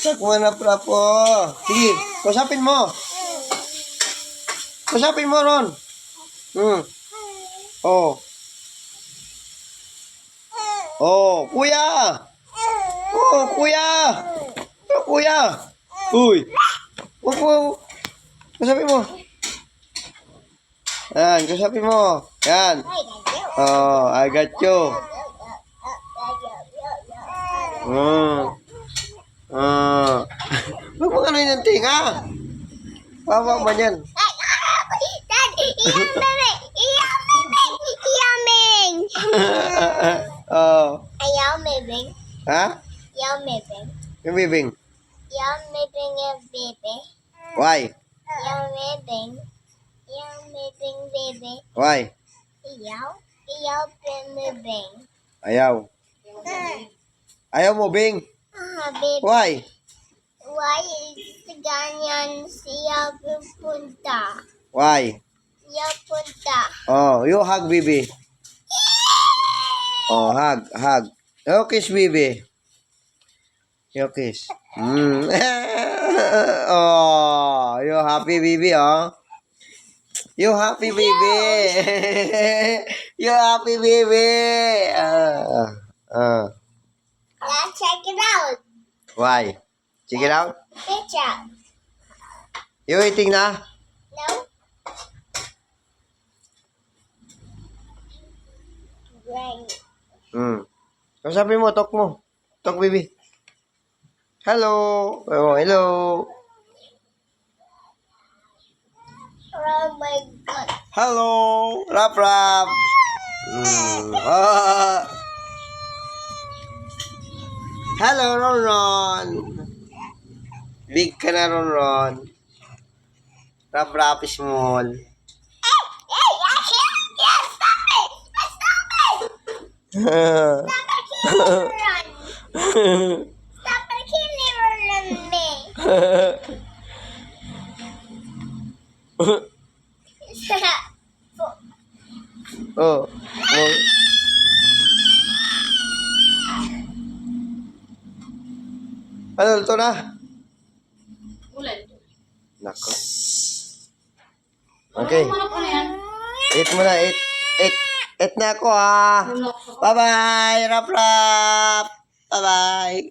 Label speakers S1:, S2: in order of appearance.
S1: Sakwa na prapo. Sige, kusapin mo. Kusapin mo, Ron. Oh. Oh, kuya. Oh, kuya. Oh, kuya. Uy. Oh, kusapin mo. Yan, kusapin mo. Yan. Oh, I got you. Huwag mo ano yung tinga. Wawa man yan. Oh.
S2: Ayaw may
S1: Ha?
S2: Ayaw may bing.
S1: Yung bibing.
S2: Ayaw may bing yung baby.
S1: Why?
S2: Ayaw may bing. Ayaw may bing baby.
S1: Why?
S2: Ayaw. Ayaw may bing.
S1: Ayaw. Ayaw mo, Bing.
S2: Baby.
S1: Why?
S2: Why is ganyan siya pupunta?
S1: Why?
S2: Siya punta.
S1: Oh, you hug, baby. Oh, hug. You kiss, baby. You kiss. Oh, you happy, baby, oh. You happy, baby. You happy, baby.
S2: Let's check it out.
S1: Why? Check it out.
S2: Picture.
S1: You eating na?
S2: No? Great.
S1: Kasabi mo, talk mo. Talk, baby. Hello. Oh, hello.
S2: Oh my God.
S1: Hello. Rap, rap. Hello, Ron. Big ka na, Ron. Rap, rap, small.
S2: Hey, I can't. Yeah, stop it. Stop it. Stop it. Can't run. Stop it. Can't never run me.
S1: Oh. Ano, luto na?
S3: Ulan.
S1: Nako. Okay. Eat mo na, eat. Eat na ako, ha. Bye-bye, rap, rap. Bye-bye.